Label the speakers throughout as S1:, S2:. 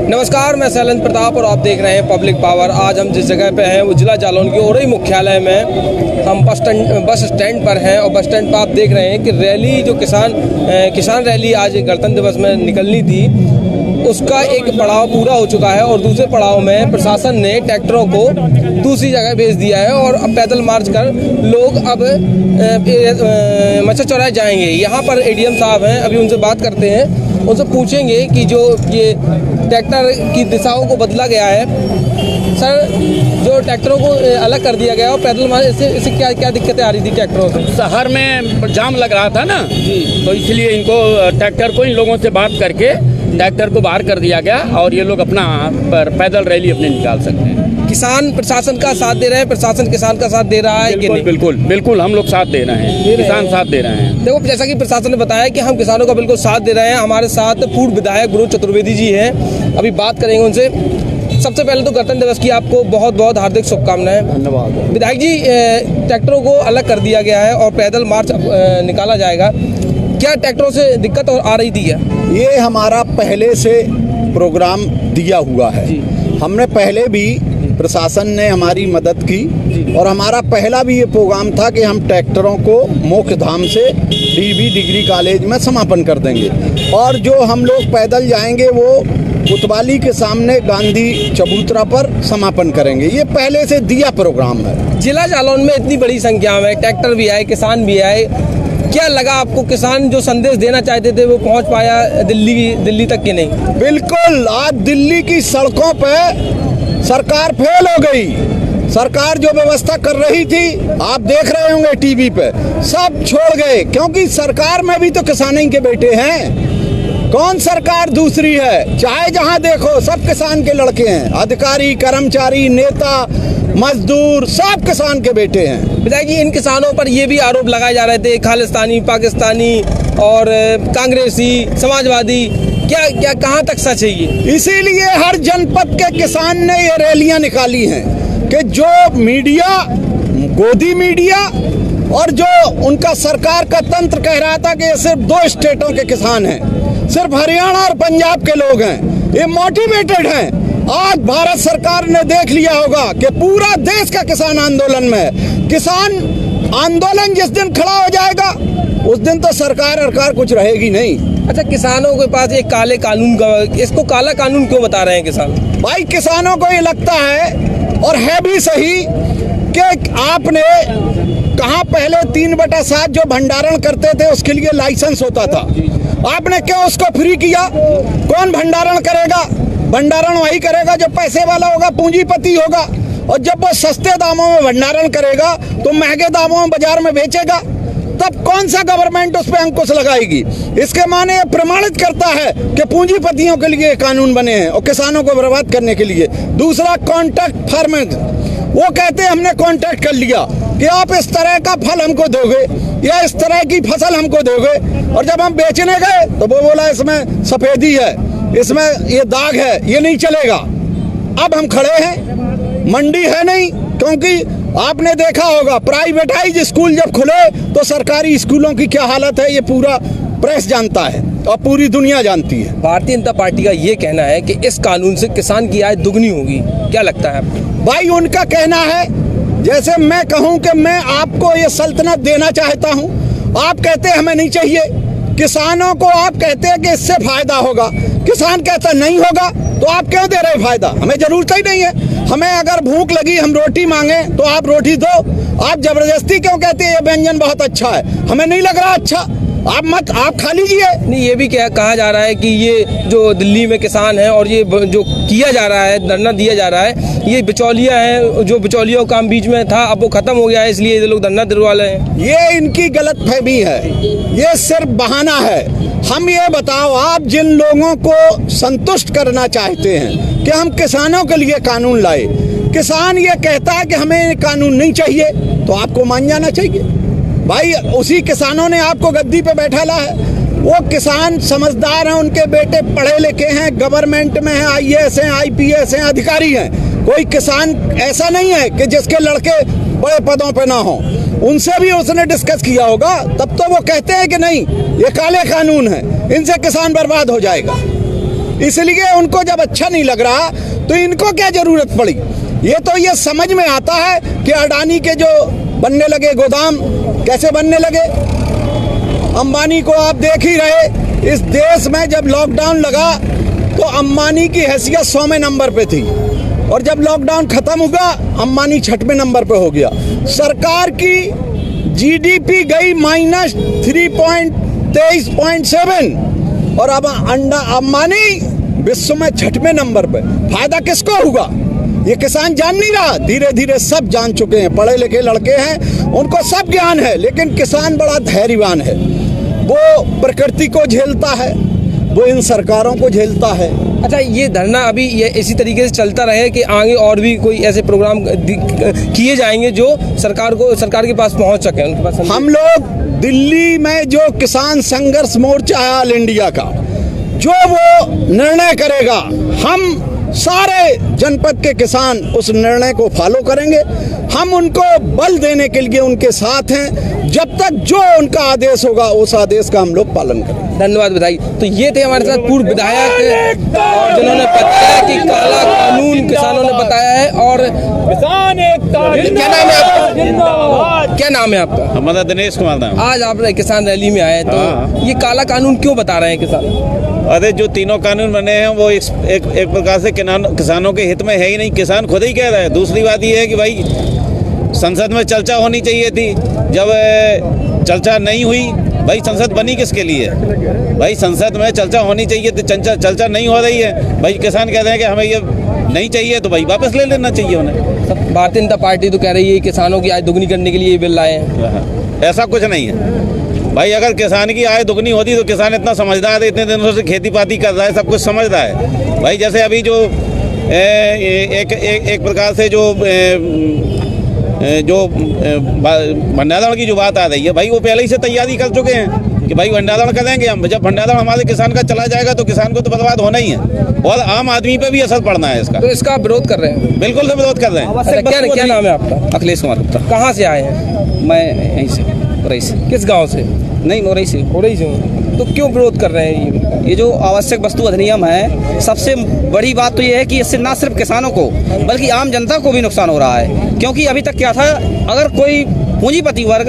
S1: नमस्कार, मैं शैलेंद्र प्रताप और आप देख रहे हैं पब्लिक पावर। आज हम जिस जगह पे हैं वो जिला जालौन के ओरई मुख्यालय में हम बस स्टैंड पर हैं और बस स्टैंड पर आप देख रहे हैं कि रैली जो किसान रैली आज गणतंत्र दिवस में निकलनी थी, उसका एक पड़ाव पूरा हो चुका है और दूसरे पड़ाव में प्रशासन ने ट्रैक्टरों को दूसरी जगह भेज दिया है और अब पैदल मार्च कर लोग अब मच्छर चौराहे जाएंगे। यहाँ पर एडीएम साहब हैं, अभी उनसे बात करते हैं, उनसे पूछेंगे कि जो ये ट्रैक्टर की दिशाओं को बदला गया है, सर जो ट्रैक्टरों को अलग कर दिया गया और पैदल मार्च इससे क्या क्या दिक्कतें आ रही थी ट्रैक्टरों से?
S2: शहर में जाम लग रहा था ना जी, तो इसलिए इनको ट्रैक्टर को इन लोगों से बात करके ट्रैक्टर को बाहर कर दिया गया और ये लोग अपना पैदल रैली अपने निकाल सकते हैं।
S1: किसान प्रशासन का साथ दे रहे हैं, प्रशासन किसान का साथ दे रहा है कि नहीं?
S2: बिल्कुल बिल्कुल हम लोग साथ दे रहे हैं, किसान साथ दे रहे हैं।
S1: देखो, जैसा कि प्रशासन ने बताया कि हम किसानों का बिल्कुल साथ दे रहे हैं। हमारे साथ पूर्व विधायक गुरु चतुर्वेदी जी हैं, अभी बात करेंगे उनसे। सबसे पहले तो गणतंत्र दिवस की आपको बहुत बहुत हार्दिक शुभकामनाएं।
S2: धन्यवाद।
S1: विधायक जी, ट्रैक्टरों को अलग कर दिया गया है और पैदल मार्च निकाला जाएगा, क्या ट्रैक्टरों से दिक्कत आ रही थी?
S3: ये हमारा पहले से प्रोग्राम दिया हुआ है, हमने पहले भी प्रशासन ने हमारी मदद की और हमारा पहला भी ये प्रोग्राम था कि हम ट्रैक्टरों को मुख्य धाम से डीबी डिग्री कॉलेज में समापन कर देंगे और जो हम लोग पैदल जाएंगे वो कोतवाली के सामने गांधी चबूतरा पर समापन करेंगे। ये पहले से दिया प्रोग्राम है।
S1: जिला जालौन में इतनी बड़ी संख्या में ट्रैक्टर भी आए, किसान भी आए, क्या लगा आपको? किसान जो संदेश देना चाहते थे वो पहुंच पाया दिल्ली तक कि नहीं?
S3: बिल्कुल, आज दिल्ली की सड़कों पे सरकार फेल हो गई। सरकार जो व्यवस्था कर रही थी, आप देख रहे होंगे टीवी पे, सब छोड़ गए, क्योंकि सरकार में भी तो किसान ही के बेटे हैं। कौन सरकार दूसरी है? चाहे जहां देखो सब किसान के लड़के हैं, अधिकारी, कर्मचारी, नेता, मजदूर, सब किसान के बेटे हैं।
S1: विधायक जी, इन किसानों पर ये भी आरोप लगाए जा रहे थे खालिस्तानी, पाकिस्तानी और कांग्रेसी, समाजवादी, क्या कहाँ तक सच है ये?
S3: इसीलिए हर जनपद के किसान ने ये रैलियां निकाली हैं कि जो मीडिया, गोदी मीडिया और जो उनका सरकार का तंत्र कह रहा था कि ये सिर्फ 2 स्टेटों के किसान हैं, सिर्फ हरियाणा और पंजाब के लोग हैं, ये मोटिवेटेड हैं। आज भारत सरकार ने देख लिया होगा कि पूरा देश का किसान आंदोलन में है। किसान आंदोलन जिस दिन खड़ा हो जाएगा उस दिन तो सरकार कुछ रहेगी नहीं।
S1: अच्छा, किसानों के पास एक काले कानून का, इसको काला कानून क्यों बता रहे हैं किसान?
S3: भाई, किसानों को ये लगता है और है भी सही कि आपने कहा पहले 3/7 जो भंडारण करते थे उसके लिए लाइसेंस होता था, आपने क्यों उसको फ्री किया? कौन भंडारण करेगा? भंडारण वही करेगा जो पैसे वाला होगा, पूंजीपति होगा, और जब वो सस्ते दामों में भंडारण करेगा तो महंगे दामों में बाजार में बेचेगा, तब कौन सा गवर्नमेंट उस पर अंकुश लगाएगी? इसके माने ये प्रमाणित करता है कि पूंजीपतियों के लिए कानून बने हैं और किसानों को बर्बाद करने के लिए। दूसरा, कॉन्ट्रैक्ट फार्मिंग, वो कहते हैं हमने कॉन्ट्रैक्ट कर लिया कि आप इस तरह का फल हमको दोगे या इस तरह की फसल हमको दोगे, और जब हम बेचने गए तो वो बोला इसमें सफेदी है, इसमें ये दाग है, ये नहीं चलेगा। अब हम खड़े हैं, मंडी है नहीं, क्योंकि आपने देखा होगा प्राइवेटाइज स्कूल जब खुले तो सरकारी स्कूलों की क्या हालत है ये पूरा प्रेस जानता है और पूरी दुनिया जानती है।
S1: भारतीय जनता पार्टी का ये कहना है कि इस कानून से किसान की आय दुगनी होगी, क्या लगता है आपको?
S3: भाई, उनका कहना है, जैसे मैं कहूं कि मैं आपको ये सल्तनत देना चाहता हूं, आप कहते हैं हमें नहीं चाहिए। किसानों को आप कहते हैं कि इससे फायदा होगा, किसान कहता नहीं होगा, तो आप क्यों दे रहे फायदा? हमें जरूरत ही नहीं है। हमें अगर भूख लगी, हम रोटी मांगे तो आप रोटी दो, आप जबरदस्ती क्यों कहते हैं ये व्यंजन बहुत अच्छा है? हमें नहीं लग रहा अच्छा, आप खा लीजिए।
S1: नहीं, ये भी कहा जा रहा है कि ये जो दिल्ली में किसान है और ये जो किया जा रहा है, धरना दिया जा रहा है, ये बिचौलिया है, जो बिचौलियों का काम बीच में था अब वो खत्म हो गया है, इसलिए ये लोग धरना दिलवा रहे हैं।
S3: ये इनकी गलतफहमी है, ये सिर्फ बहाना है। हम ये बताओ, आप जिन लोगों को संतुष्ट करना चाहते हैं कि हम किसानों के लिए कानून लाए, किसान ये कहता है कि हमें कानून नहीं चाहिए, तो आपको मान जाना चाहिए। भाई, उसी किसानों ने आपको गद्दी पे बैठाला है। वो किसान समझदार हैं, उनके बेटे पढ़े लिखे हैं, गवर्नमेंट में हैं, IAS हैं, IPS हैं, अधिकारी हैं। कोई किसान ऐसा नहीं है कि जिसके लड़के बड़े पदों पे ना हो। उनसे भी उसने डिस्कस किया होगा, तब तो वो कहते हैं कि नहीं, ये काले कानून है, इनसे किसान बर्बाद हो जाएगा। इसलिए उनको जब अच्छा नहीं लग रहा तो इनको क्या जरूरत पड़ी। ये समझ में आता है कि अडानी के जो बनने लगे गोदाम कैसे बनने लगे। अंबानी को आप देख ही रहे, इस देश में जब लॉकडाउन लगा तो अंबानी की हैसियत 100वें नंबर पे थी और जब लॉकडाउन खत्म हुआ अंबानी 6वें नंबर पे हो गया। सरकार की जीडीपी गई -3.23.7 और अब अंबानी विश्व में 6वें नंबर पे। फायदा किसको हुआ ये किसान जान नहीं रहा, धीरे धीरे सब जान चुके हैं। पढ़े लिखे लड़के हैं, उनको सब ज्ञान है, लेकिन किसान बड़ा धैर्यवान है। वो प्रकृति को झेलता है, वो इन सरकारों को झेलता है।
S1: अच्छा, ये धरना अभी ये इसी तरीके से चलता रहे कि आगे और भी कोई ऐसे प्रोग्राम किए जाएंगे जो सरकार के पास पहुंच सके, उनके पास?
S3: हम लोग दिल्ली में जो किसान संघर्ष मोर्चा है ऑल इंडिया का, जो वो निर्णय करेगा, हम सारे जनपद के किसान उस निर्णय को फॉलो करेंगे। हम उनको बल देने के लिए उनके साथ हैं। जब तक जो उनका आदेश होगा उस आदेश का हम लोग पालन करेंगे।
S1: धन्यवाद, बधाई। तो ये थे हमारे साथ पूर्व विधायक और जिन्होंने बताया कि काला कानून किसानों ने बताया है। और
S2: किसान एकता
S1: क्या नाम है आपका? क्या नाम है आपका?
S4: हमारा दिनेश कुमार नाम।
S1: आज आप किसान रैली में आए, तो ये काला कानून क्यों बता रहे हैं किसान?
S4: अरे जो तीनों कानून बने हैं वो एक प्रकार से किसानों के हित में है ही नहीं, किसान खुद ही कह रहा है। दूसरी बात ये है कि भाई संसद में चर्चा होनी चाहिए थी, जब चर्चा नहीं हुई, भाई संसद बनी किसके लिए? भाई संसद में चर्चा होनी चाहिए थी, चर्चा नहीं हो रही है। भाई किसान कह रहे हैं कि हमें ये नहीं चाहिए, तो भाई वापस ले लेना चाहिए उन्हें।
S1: भारतीय जनता पार्टी तो कह रही है किसानों की आय दुगनी करने के लिए ये बिल लाए हैं।
S4: ऐसा कुछ नहीं है भाई। अगर किसान की आय दुगनी होती तो किसान इतना समझदार है, इतने दिनों से खेती पाती कर रहा है, सब कुछ समझ रहा है। भाई जैसे अभी जो एक प्रकार से जो भंडारण की जो बात आ रही है, भाई वो पहले ही से तैयारी कर चुके हैं कि भाई भंडारण करेंगे हम। जब भंडारण हमारे किसान का चला जाएगा तो किसान को तो बर्बाद होना ही है और आम आदमी पे भी असर पड़ना है इसका।
S1: तो इसका विरोध कर रहे हैं?
S4: बिल्कुल से विरोध कर रहे हैं।
S1: अच्छा, क्या नाम है आपका?
S5: अखिलेश कुमार गुप्ता।
S1: कहाँ से आए हैं?
S5: मैं यहीं से, मोरई से।
S1: किस गांव से?
S5: नहीं, मोरई से।
S1: मोरई से। तो क्यों विरोध कर रहे हैं?
S5: ये जो आवश्यक वस्तु अधिनियम है, सबसे बड़ी बात तो ये है कि इससे ना सिर्फ किसानों को बल्कि आम जनता को भी नुकसान हो रहा है। क्योंकि अभी तक क्या था, अगर कोई पूंजीपति वर्ग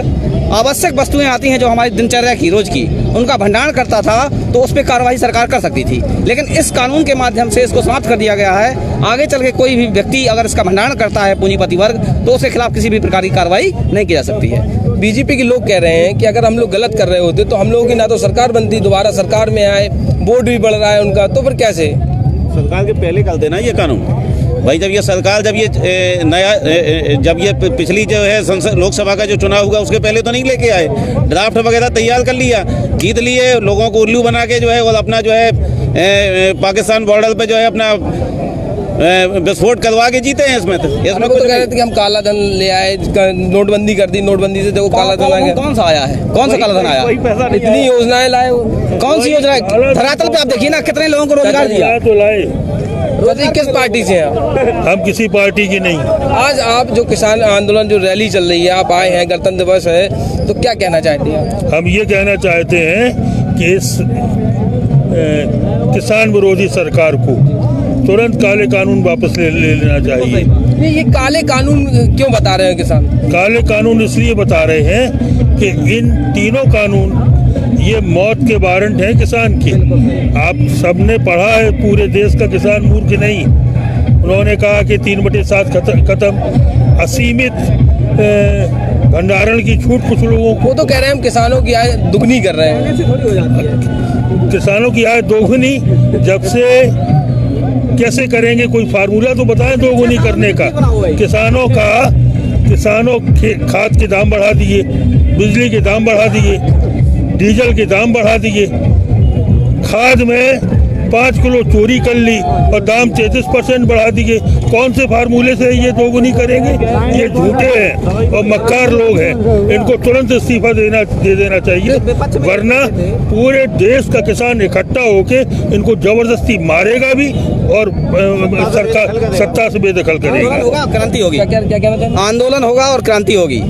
S5: आवश्यक वस्तुएं आती हैं जो हमारी दिनचर्या की रोज की, उनका भंडारण करता था तो उस पर कार्रवाई सरकार कर सकती थी। लेकिन इस कानून के माध्यम से इसको समाप्त कर दिया गया है। आगे चल के कोई भी व्यक्ति अगर इसका भंडारण करता है पूंजीपति वर्ग, तो उसके खिलाफ किसी भी प्रकार की कार्रवाई नहीं की जा सकती है।
S1: बीजेपी के लोग कह रहे हैं कि अगर हम लोग गलत कर रहे होते तो हम लोगों की ना तो सरकार बनती, दोबारा सरकार में आए, वोट भी बढ़ रहा है उनका, तो फिर कैसे?
S4: सरकार के पहले कर देना ये कानून। भाई जब ये सरकार जब ये पिछली जो है संसद लोकसभा का जो चुनाव हुआ उसके पहले तो नहीं लेके आए, ड्राफ्ट वगैरह तैयार कर लिया, जीत लिए, लोगों को उल्लू बना के जो है और अपना जो है पाकिस्तान बॉर्डर पे जो है अपना विस्फोट करवा के जीते हैं। इसमें तो
S1: कह रहे थे कि हम काला धन ले आए, नोटबंदी कर दी, नोटबंदी से देखो काला धन आ गया।
S5: कौन सा आया है? कौन सा काला धन आया?
S1: इतनी योजनाएं लाए,
S5: कौन सी योजना? धरातल पे आप देखिए ना, कितने लोगों को रोजगार दिया।
S6: तो लाए।
S1: किस पार्टी से हैं?
S6: हम किसी पार्टी की नहीं।
S1: आज आप जो किसान आंदोलन जो रैली चल रही है, आप आए हैं, गणतंत्र दिवस है, तो क्या कहना चाहते हैं?
S6: हम ये कहना चाहते हैं कि इस किसान विरोधी सरकार को तुरंत काले कानून वापस ले लेना चाहिए।
S1: ये काले कानून क्यों बता रहे हैं किसान?
S6: काले कानून इसलिए बता रहे हैं कि इन तीनों कानून ये मौत के वारंट हैं किसान के। आप सबने पढ़ा है, पूरे देश का किसान मूर्ख नहीं। उन्होंने कहा कि 3/7 खत्म, असीमित भंडारण की छूट कुछ लोगों को।
S1: वो तो कह रहे हैं हम किसानों की आय दुगनी कर रहे हैं।
S6: किसानों की आय दोगुनी जब से कैसे करेंगे? कोई फार्मूला तो बताएं दोगुनी करने का। किसानों के खाद के दाम बढ़ा दिए, बिजली के दाम बढ़ा दिए, डीजल के दाम बढ़ा दिए, खाद में 5 किलो चोरी कर ली और दाम 33% बढ़ा दिए। कौन से फार्मूले से ये दोगुनी करेंगे? ये झूठे हैं और मक्कार लोग हैं। इनको तुरंत इस्तीफा दे देना चाहिए, वरना पूरे देश का किसान इकट्ठा होके इनको जबरदस्ती मारेगा भी और सरकार सत्ता से बेदखल करेगी।
S5: आंदोलन होगा, क्रांति होगी।
S1: क्या क्या कहना चाहेंगे?
S5: आंदोलन होगा और क्रांति होगी।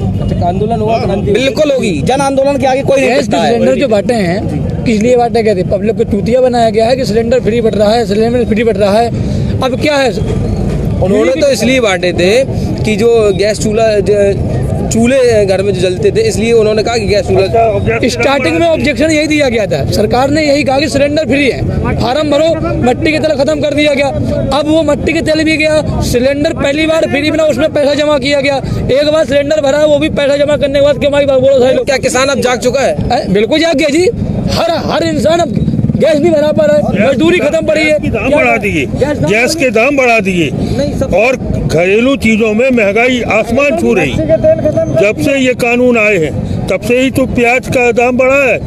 S1: आंदोलन होगा, क्रांति
S5: बिल्कुल होगी। जन आंदोलन के आगे कोई नहीं
S7: गैस के
S5: टिकता है।
S7: सिलेंडर जो बांटे हैं किस लिए बांटे गए थे? पब्लिक को चूतिया बनाया गया है कि सिलेंडर फ्री बट रहा है, सिलेंडर फ्री बट रहा है। अब क्या है,
S1: उन्होंने तो इसलिए बांटे थे कि जो गैस चूल्हे घर में जो जलते थे, इसलिए उन्होंने कहा कि गैस चूल्हा।
S7: स्टार्टिंग में ऑब्जेक्शन यही दिया गया था, सरकार ने यही कहा कि सिलेंडर फ्री है, फार्म भरो, मट्टी के तेल खत्म कर दिया गया। अब वो मट्टी के तेल भी गया, सिलेंडर पहली बार फ्री बना, उसमें पैसा जमा किया गया। एक बार सिलेंडर भरा, वो भी पैसा जमा करने के बाद क्यों बोलो सारे लोग।
S1: क्या किसान अब जाग चुका है?
S7: बिल्कुल जाग गया जी। हर इंसान अब गैस नहीं भरा पा रहा है, मजदूरी खत्म पड़ी है,
S6: दाम बढ़ा दिए, गैस के दाम बढ़ा दिए और घरेलू चीजों में महंगाई आसमान छू रही। जब से ये कानून आए हैं तब से ही तो प्याज का दाम बढ़ा है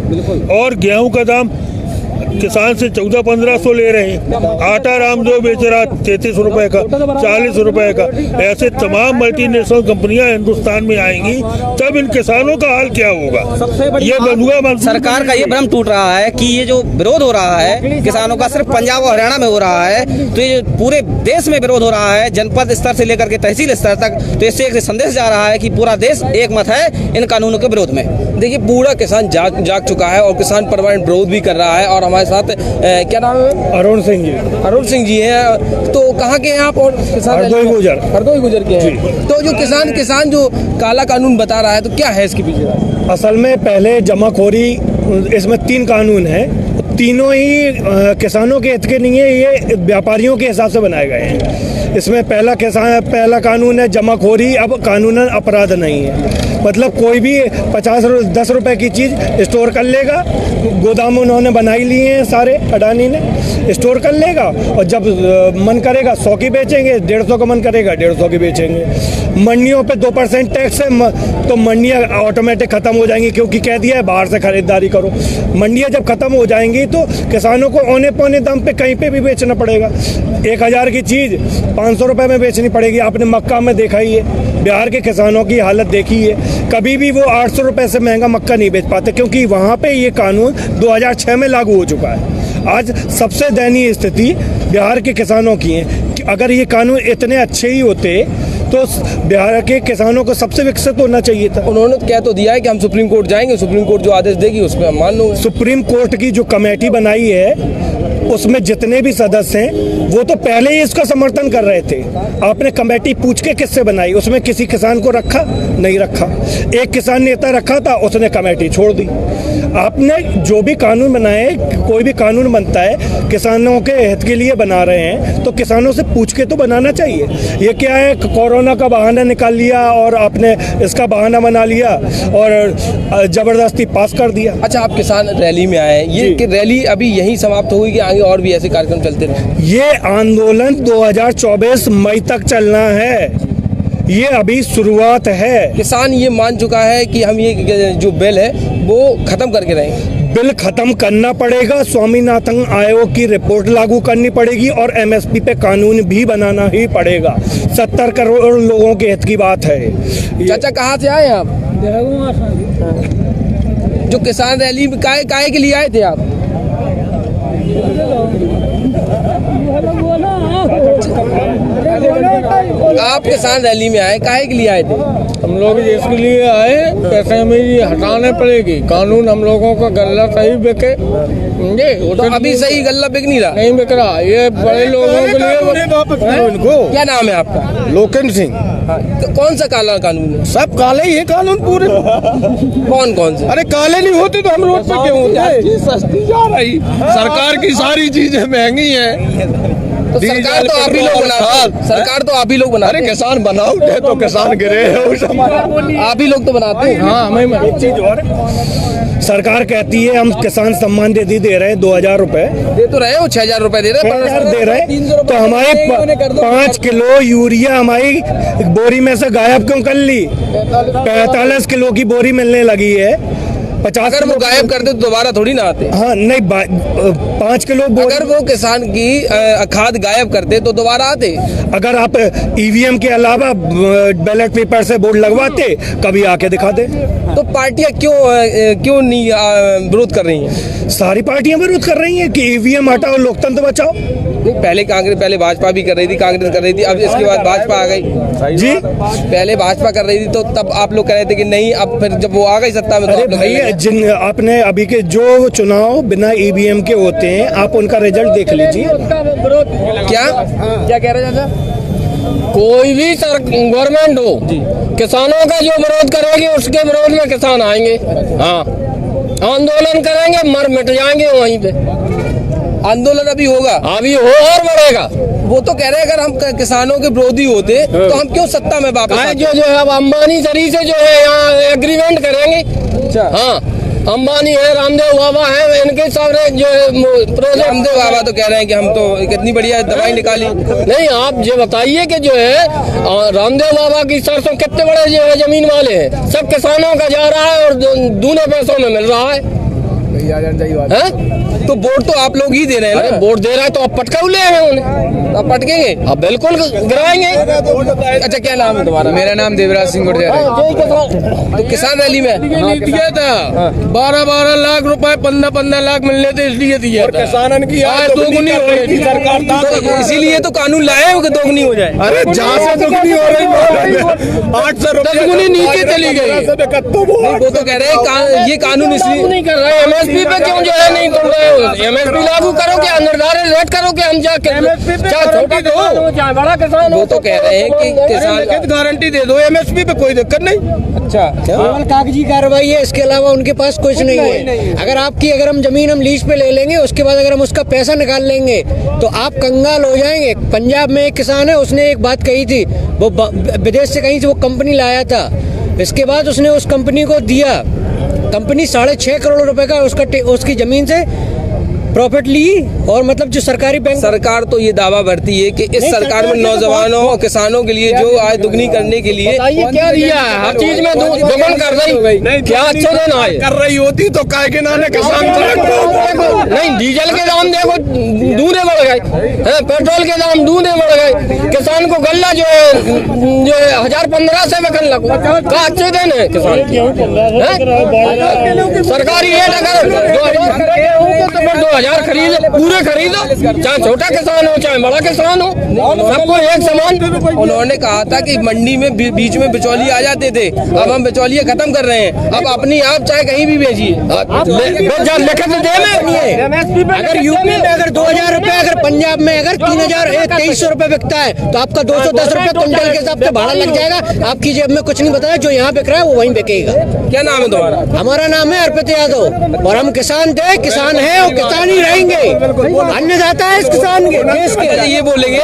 S6: और गेहूं का दाम किसान से 1400-1500 ले रहे हैं। आटा राम जो बेच रहा 33 रुपए का, 40 रुपए का। ऐसे तमाम मल्टीनेशनल कंपनियां हिंदुस्तान में आएंगी तब इन किसानों का हाल क्या होगा? ये बंधुआ
S5: सरकार का ये भ्रम टूट रहा है कि ये जो विरोध हो रहा है किसानों का सिर्फ पंजाब और हरियाणा में हो रहा है, तो ये पूरे देश में विरोध हो रहा है, जनपद स्तर से लेकर के तहसील स्तर तक। तो इससे एक संदेश जा रहा है कि पूरा देश एक मत है इन कानूनों के विरोध में।
S1: देखिए, पूरा किसान जाग चुका है और किसान परमानेंट विरोध भी कर रहा है। और हमारे साथ क्या नाम है?
S6: अरुण सिंह जी।
S1: अरुण सिंह जी हैं। तो कहाँ के हैं आप? और किसान हरदोई गुजर के हैं। तो जो किसान जो काला कानून बता रहा है, तो क्या है इसके पीछे?
S8: असल में पहले जमाखोरी, इसमें 3 कानून हैं, तीनों ही किसानों के हित के नहीं है, ये व्यापारियों के हिसाब से बनाए गए हैं। इसमें पहला कानून है जमाखोरी, अब कानूनन अपराध नहीं है। मतलब कोई भी 10 रुपए की चीज़ स्टोर कर लेगा, गोदाम उन्होंने बनाई लिए हैं सारे, अडानी ने, स्टोर कर लेगा और जब मन करेगा 100 की बेचेंगे, 150 का मन करेगा 150 की बेचेंगे। मंडियों पे 2% टैक्स है, तो मंडियाँ ऑटोमेटिक ख़त्म हो जाएंगी, क्योंकि कह दिया है बाहर से खरीदारी करो। मंडियाँ जब ख़त्म हो जाएंगी तो किसानों को औने पौने दाम पे कहीं पे भी बेचना पड़ेगा। 1000 की चीज़ 500 रुपये में बेचनी पड़ेगी। आपने मक्का में देखा ही है, बिहार के किसानों की हालत देखी है। कभी भी वो 800 रुपये से महंगा मक्का नहीं बेच पाते, क्योंकि वहाँ पे ये कानून 2006 में लागू हो चुका है। आज सबसे दयनीय स्थिति बिहार के किसानों की है। अगर ये कानून इतने अच्छे ही होते तो बिहार के किसानों को सबसे विकसित होना चाहिए था।
S1: उन्होंने कह तो दिया है कि हम सुप्रीम कोर्ट जाएंगे, सुप्रीम कोर्ट जो आदेश देगी उस पर हम मान लो।
S8: सुप्रीम कोर्ट की जो कमेटी बनाई है उसमें जितने भी सदस्य हैं वो तो पहले ही इसका समर्थन कर रहे थे। आपने कमेटी पूछ के किससे बनाई? उसमें किसी किसान को रखा? नहीं रखा। एक किसान नेता रखा था, उसने कमेटी छोड़ दी। आपने जो भी कानून बनाए, कोई भी कानून बनता है किसानों के हित के लिए बना रहे हैं तो किसानों से पूछ के तो बनाना चाहिए। ये क्या है, कोरोना का बहाना निकाल लिया और आपने इसका बहाना बना लिया और ज़बरदस्ती पास कर दिया।
S1: अच्छा, आप किसान रैली में आए, ये कि रैली अभी यहीं समाप्त होगी कि आगे और भी ऐसे कार्यक्रम चलते रहे?
S8: ये आंदोलन 2024 मई तक चलना है, ये अभी शुरुआत है।
S1: किसान ये मान चुका है कि हम ये जो बिल है वो खत्म करके रहेंगे।
S8: बिल खत्म करना पड़ेगा, स्वामीनाथन आयोग की रिपोर्ट लागू करनी पड़ेगी और एमएसपी पे कानून भी बनाना ही पड़ेगा। 70 करोड़ लोगों के हित की बात है।
S1: चाचा, कहाँ से आए आप? जो किसान रैली में काहे के लिए आए थे आप? आप किसान रैली में आए, काहे के लिए आए थे?
S9: हम लोग इसके लिए आए, पैसे हमें ये हटाने पड़ेगी, कानून हम लोगों का गल्ला सही बिके।
S1: तो अभी सही गल्ला बिक नहीं रहा?
S9: नहीं बिक रहा, ये बड़े लोगों के लिए।
S1: इनको क्या नाम है आपका?
S8: लोकेन सिंह।
S1: तो कौन सा काला कानून है?
S8: सब काले ही है कानून पूरे।
S1: कौन से?
S8: अरे काले नहीं होते तो हम रोड पे क्यों होते?
S9: सस्ती जा रही, सरकार की सारी चीजें महंगी है।
S1: तो सरकार तो आप ही लोग बनाते, सरकार तो आप ही लोग बनाते।
S9: अरे किसान बनाओ तो किसान गिरे,
S1: आप ही लोग तो बनाते हैं।
S9: हाँ, हमें
S8: एक चीज और, सरकार कहती है हम किसान सम्मान निधि दे रहे हैं 2000 रुपए,
S1: दे तो रहे हो, 6000 रुपए दे रहे हैं,
S8: 6000 दे रहे हैं, तो हमारे 5 किलो यूरिया हमारी बोरी में से गायब क्यों कर ली? 45 किलो की बोरी मिलने लगी है। 50
S1: अगर वो गायब करते तो दोबारा थोड़ी ना आते।
S8: हाँ नहीं 5 किलो
S1: अगर वो किसान की खाद गायब करते तो दोबारा आते।
S8: अगर आप ईवीएम के अलावा बैलेट पेपर से बोर्ड लगवाते कभी आके दिखा दे।
S1: तो पार्टियां क्यों नहीं विरोध कर रही हैं?
S8: सारी पार्टियां विरोध कर रही हैं कि ईवीएम हटाओ लोकतंत्र बचाओ।
S1: नहीं, पहले भाजपा भी कर रही थी, कांग्रेस कर रही थी, अब इसके बाद भाजपा आ गई जी। पहले भाजपा कर रही थी तो तब आप लोग कह रहे थे कि नहीं, अब फिर जब वो आ गई सत्ता में तो
S8: अरे भैया जिन आपने अभी के जो चुनाव बिना ईवीएम के होते हैं आप उनका रिजल्ट देख लीजिए।
S1: क्या कह रहे हैं चाचा?
S9: कोई भी गवर्नमेंट हो, किसानों का जो विरोध करेगी उसके विरोध में किसान आएंगे। हाँ, आंदोलन करेंगे, मर मिट जाएंगे वहीं पे।
S1: आंदोलन अभी होगा,
S9: अभी हो और बढ़ेगा।
S1: वो तो कह रहे हैं अगर हम किसानों के विरोधी होते तो हम क्यों सत्ता में वापस आते?
S9: जो है अब अंबानी सरी से जो है यहाँ एग्रीमेंट करेंगे।
S1: अच्छा,
S9: हाँ, अंबानी है, रामदेव बाबा है, इनके सारे जो प्रोजेक्ट।
S1: रामदेव बाबा तो कह रहे हैं कि हम तो कितनी बढ़िया दवाई निकाली।
S9: नहीं, आप ये बताइए कि जो है रामदेव बाबा की सरसों कितने बड़े जो है जमीन वाले हैं, सब किसानों का जा रहा है और दूने पैसों में मिल रहा है।
S1: तो वोट तो आप लोग ही दे रहे हैं।
S9: अरे वोट दे रहा है तो आप पटकाउले हैं उन्हें,
S1: आप पटकेंगे?
S9: अब बिल्कुल गिराएंगे।
S1: अच्छा, क्या नाम है तुम्हारा?
S10: मेरा नाम देवराज सिंह गुर्जर है।
S1: तो किसान रैली में
S9: दिया था 12-12 लाख रुपए, 15-15 लाख मिलने थे, इसलिए दिया था।
S3: किसानन की
S9: आज दोगुनी हो रही थी सरकार,
S1: तो इसीलिए तो कानून लाए हो कि दोगुनी हो जाए।
S3: अरे जहाँ से दुगनी हो रही 800
S9: 10 नीचे चली गई।
S1: वो तो कह रहे हैं ये कानून इसलिए
S9: नहीं कर रहे। एमएसपी पे क्यों जो है नहीं कर रहे हो? एमएसपी लागू करो, क्या निर्धारित रेट करो, कि हम चाहे छोटा दो चाहे बड़ा किसान।
S1: वो तो कह रहे हैं कि किसान
S9: गारंटी दे दो, एमएसपी पे कोई दिक्कत नहीं।
S1: अच्छा,
S10: केवल कागजी कार्रवाई है, इसके अलावा उनके पास कुछ नहीं है। अगर हम जमीन हम लीज पे ले लेंगे, उसके बाद अगर हम उसका पैसा निकाल लेंगे तो आप कंगाल हो जाएंगे। पंजाब में एक किसान है, उसने एक बात कही थी, वो विदेश से कहीं से वो कंपनी लाया था, इसके बाद उसने उस कंपनी को दिया, कंपनी 6.5 करोड़ रुपए का उसकी जमीन से प्रॉफिट ली। और मतलब जो सरकारी बैंक,
S1: सरकार तो ये दावा भरती है कि इस सरकार में नौजवानों और किसानों के लिए जो आय दुगनी करने के लिए
S9: क्या दिया है, हर चीज में दोगुना कर रही। क्या अच्छे दिन आए
S3: कर रही होती तो काय के नाने किसान
S9: नहीं, डीजल के दाम देखो दूने बढ़ गए, पेट्रोल के दाम दूने बढ़ गए, किसान को गल्ला जो है 1015 में कर लगो। क्या अच्छे दिन है किसान की? सरकारी रेट अगर 2000 खरीद पूरे खरीदो, चाहे छोटा किसान हो चाहे बड़ा किसान हो, सबको एक समान।
S1: उन्होंने कहा था कि मंडी में बीच में बिचौलिए आ जाते थे, अब हम बिचौलिए खत्म कर रहे हैं, अब अपनी आप चाहे कहीं भी भेजिए।
S10: अगर यूपी में अगर 2000 रुपए, अगर पंजाब में अगर 2300 रुपए बिकता है तो आपका 210 रुपए क्विंटल के हिसाब से भाड़ा लग जाएगा। आपकी जेब में कुछ नहीं बताया, जो यहाँ बिक रहा है वो वहीं बिकेगा।
S1: क्या नाम है तुम्हारा?
S10: हमारा नाम है अर्पित यादव और हम किसान थे, किसान है और किसान ही रहेंगे। अन्नदाता है इस किसान के देश के।
S1: ये बोलेंगे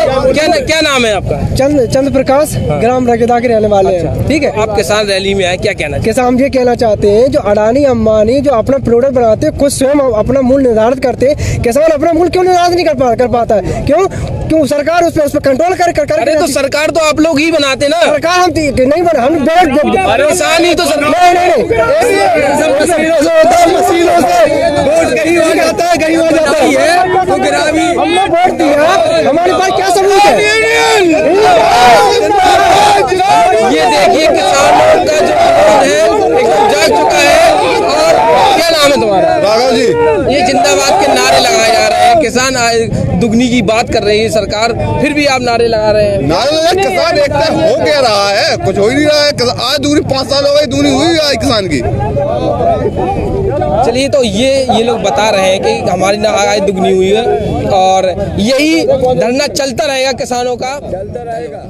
S1: क्या नाम है आपका?
S7: चंद्र प्रकाश, ग्राम रगदा के रहने वाले हैं। ठीक है,
S1: आप किसान रैली में आए, क्या कहना?
S7: किसान ये कहना चाहते हैं, जो अडानी अंबानी जो अपना प्रोडक्ट बनाते हैं, खुद स्वयं अपना मूल्य निर्धारित करते हैं, किसान अपना मूल्य क्यों निर्धारित नहीं कर पाता है? क्यों सरकार उस पर कंट्रोल कर
S1: अरे तो सरकार तो आप लोग ही बनाते ना।
S7: सरकार हम नहीं बना, हम
S1: किसान ही तो
S7: वोट दिया, हमारे पास क्या सबूत है?
S1: ये देखिए किसानों का जो है एकदम जाग चुका है। और क्या नाम है तुम्हारा?
S3: राघव जी।
S1: ये जिंदाबाद के नारे लगाए जा रहे हैं, किसान आय दुगनी की बात कर रही है सरकार, फिर भी आप नारे लगा रहे हैं।
S3: नारे किसान एकता हो क्या रहा है, कुछ हो ही नहीं रहा है। आज दूरी 5 साल हो गई, दूनी हुई है किसान की।
S1: चलिए, तो ये लोग बता रहे हैं कि हमारी आय दुगनी हुई है और यही धरना चलता रहेगा, किसानों का चलता रहेगा।